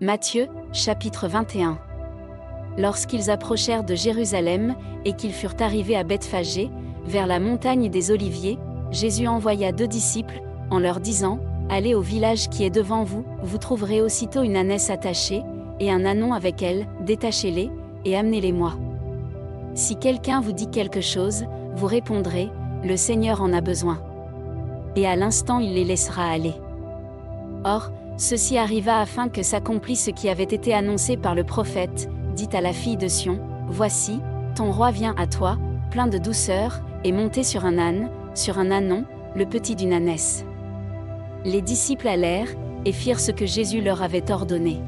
Matthieu, chapitre 21. Lorsqu'ils approchèrent de Jérusalem, et qu'ils furent arrivés à Bethphagée, vers la montagne des Oliviers, Jésus envoya 2 disciples, en leur disant, « Allez au village qui est devant vous, vous trouverez aussitôt une ânesse attachée, et un ânon avec elle, détachez-les, et amenez-les-moi. Si quelqu'un vous dit quelque chose, vous répondrez, le Seigneur en a besoin. » Et à l'instant il les laissera aller. Or, ceci arriva afin que s'accomplisse ce qui avait été annoncé par le prophète, dit à la fille de Sion, « Voici, ton roi vient à toi, plein de douceur, et monté sur un âne, sur un ânon, le petit d'une ânesse. » Les disciples allèrent, et firent ce que Jésus leur avait ordonné.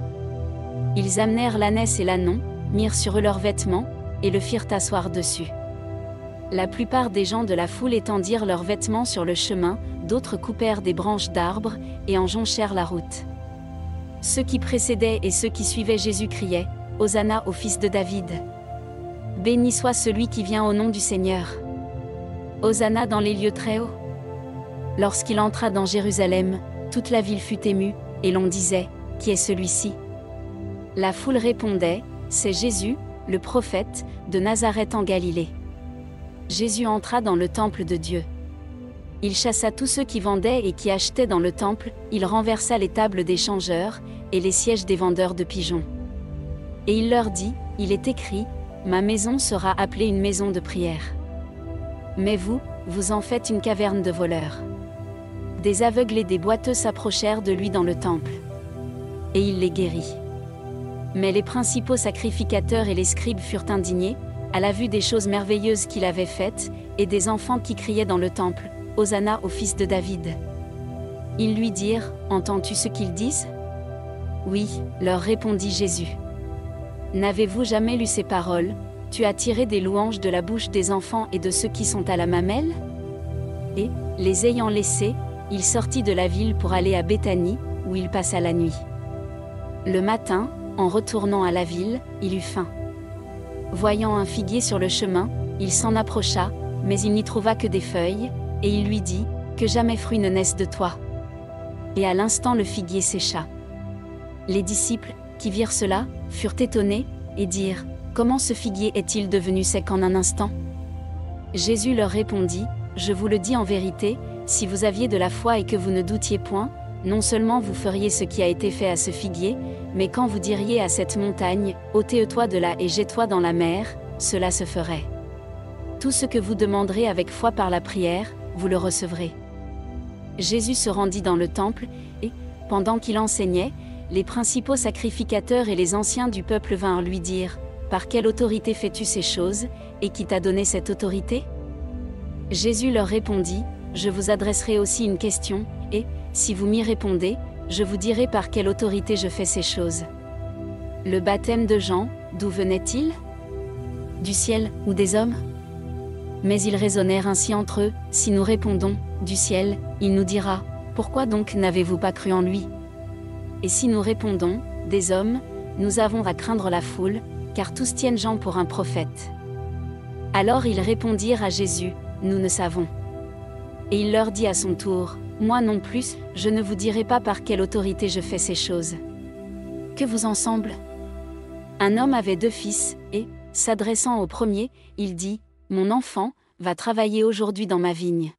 Ils amenèrent l'ânesse et l'ânon, mirent sur eux leurs vêtements, et le firent asseoir dessus. La plupart des gens de la foule étendirent leurs vêtements sur le chemin, d'autres coupèrent des branches d'arbres, et en jonchèrent la route. Ceux qui précédaient et ceux qui suivaient Jésus criaient, « Hosanna au fils de David ! Béni soit celui qui vient au nom du Seigneur! Hosanna dans les lieux très hauts !» Lorsqu'il entra dans Jérusalem, toute la ville fut émue, et l'on disait, « Qui est celui-ci » La foule répondait, « C'est Jésus, le prophète, de Nazareth en Galilée. » Jésus entra dans le temple de Dieu. Il chassa tous ceux qui vendaient et qui achetaient dans le temple, il renversa les tables des changeurs, et les sièges des vendeurs de pigeons. Et il leur dit, « Il est écrit, ma maison sera appelée une maison de prière. Mais vous, vous en faites une caverne de voleurs. » Des aveugles et des boiteux s'approchèrent de lui dans le temple. Et il les guérit. Mais les principaux sacrificateurs et les scribes furent indignés, à la vue des choses merveilleuses qu'il avait faites, et des enfants qui criaient dans le temple, « Hosanna au fils de David !» Ils lui dirent, « Entends-tu ce qu'ils disent ?» « Oui, leur répondit Jésus. « N'avez-vous jamais lu ces paroles, tu as tiré des louanges de la bouche des enfants et de ceux qui sont à la mamelle ?» Et, les ayant laissés, il sortit de la ville pour aller à Béthanie, où il passa la nuit. Le matin, en retournant à la ville, il eut faim. Voyant un figuier sur le chemin, il s'en approcha, mais il n'y trouva que des feuilles, et il lui dit, « Que jamais fruit ne naisse de toi. » Et à l'instant le figuier sécha. Les disciples, qui virent cela, furent étonnés, et dirent, « Comment ce figuier est-il devenu sec en un instant ?» Jésus leur répondit, « Je vous le dis en vérité, si vous aviez de la foi et que vous ne doutiez point, non seulement vous feriez ce qui a été fait à ce figuier, mais quand vous diriez à cette montagne, ôte-toi de là et jette-toi dans la mer, cela se ferait. Tout ce que vous demanderez avec foi par la prière, vous le recevrez. » Jésus se rendit dans le temple, et, pendant qu'il enseignait, les principaux sacrificateurs et les anciens du peuple vinrent lui dire, « Par quelle autorité fais-tu ces choses, et qui t'a donné cette autorité ?» Jésus leur répondit, « Je vous adresserai aussi une question, et, si vous m'y répondez, je vous dirai par quelle autorité je fais ces choses. Le baptême de Jean, d'où venait-il? Du ciel, ou des hommes? » Mais ils raisonnèrent ainsi entre eux, « Si nous répondons, du ciel, il nous dira, pourquoi donc n'avez-vous pas cru en lui? Et si nous répondons, des hommes, nous avons à craindre la foule, car tous tiennent Jean pour un prophète. » Alors ils répondirent à Jésus, « Nous ne savons. » Et il leur dit à son tour, « Moi non plus, je ne vous dirai pas par quelle autorité je fais ces choses. » Que vous en semble? Un homme avait 2 fils, et, s'adressant au premier, il dit, « Mon enfant, va travailler aujourd'hui dans ma vigne. »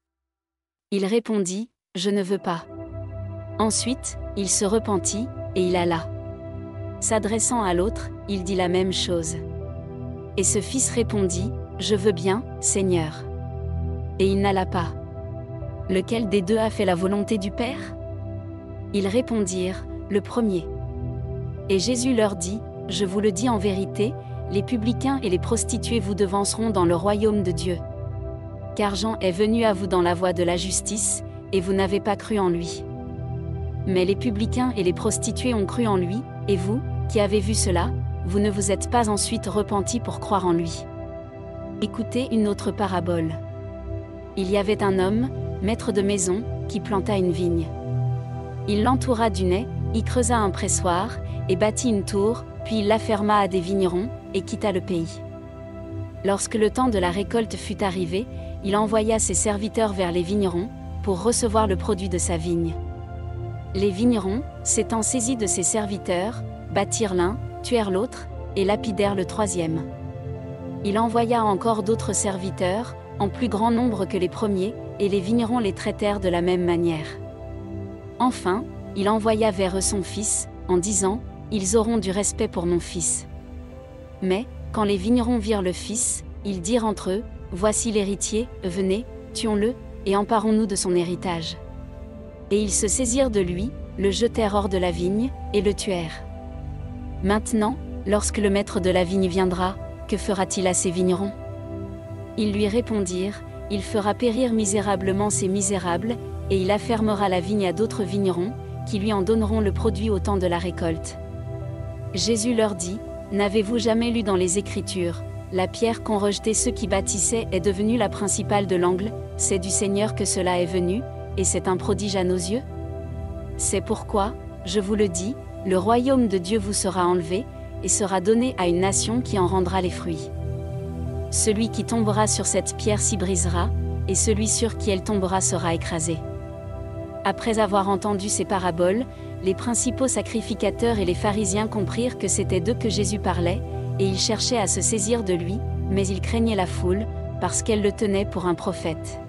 Il répondit, « Je ne veux pas. » Ensuite, il se repentit, et il alla. S'adressant à l'autre, il dit la même chose. Et ce fils répondit, « Je veux bien, Seigneur. » Et il n'alla pas. Lequel des 2 a fait la volonté du Père? Ils répondirent, « Le premier. » Et Jésus leur dit, « Je vous le dis en vérité, les publicains et les prostituées vous devanceront dans le royaume de Dieu. Car Jean est venu à vous dans la voie de la justice, et vous n'avez pas cru en lui. Mais les publicains et les prostituées ont cru en lui, et vous, qui avez vu cela, vous ne vous êtes pas ensuite repentis pour croire en lui. » Écoutez une autre parabole. Il y avait un homme, maître de maison, qui planta une vigne. Il l'entoura d'une haie, y creusa un pressoir, et bâtit une tour, puis il la ferma à des vignerons, et quitta le pays. Lorsque le temps de la récolte fut arrivé, il envoya ses serviteurs vers les vignerons, pour recevoir le produit de sa vigne. Les vignerons, s'étant saisis de ses serviteurs, battirent l'un, tuèrent l'autre, et lapidèrent le troisième. Il envoya encore d'autres serviteurs, en plus grand nombre que les premiers, et les vignerons les traitèrent de la même manière. Enfin, il envoya vers eux son fils, en disant, « Ils auront du respect pour mon fils. » Mais, quand les vignerons virent le fils, ils dirent entre eux, « Voici l'héritier, venez, tuons-le, et emparons-nous de son héritage. » Et ils se saisirent de lui, le jetèrent hors de la vigne, et le tuèrent. Maintenant, lorsque le maître de la vigne viendra, que fera-t-il à ces vignerons? Ils lui répondirent, « Il fera périr misérablement ces misérables, et il affermera la vigne à d'autres vignerons, qui lui en donneront le produit au temps de la récolte. » Jésus leur dit, « N'avez-vous jamais lu dans les Écritures, la pierre qu'ont rejetée ceux qui bâtissaient est devenue la principale de l'angle, c'est du Seigneur que cela est venu, et c'est un prodige à nos yeux? C'est pourquoi, je vous le dis, le royaume de Dieu vous sera enlevé, et sera donné à une nation qui en rendra les fruits. Celui qui tombera sur cette pierre s'y brisera, et celui sur qui elle tombera sera écrasé. » Après avoir entendu ces paraboles, les principaux sacrificateurs et les pharisiens comprirent que c'était d'eux que Jésus parlait, et ils cherchaient à se saisir de lui, mais ils craignaient la foule, parce qu'elle le tenait pour un prophète.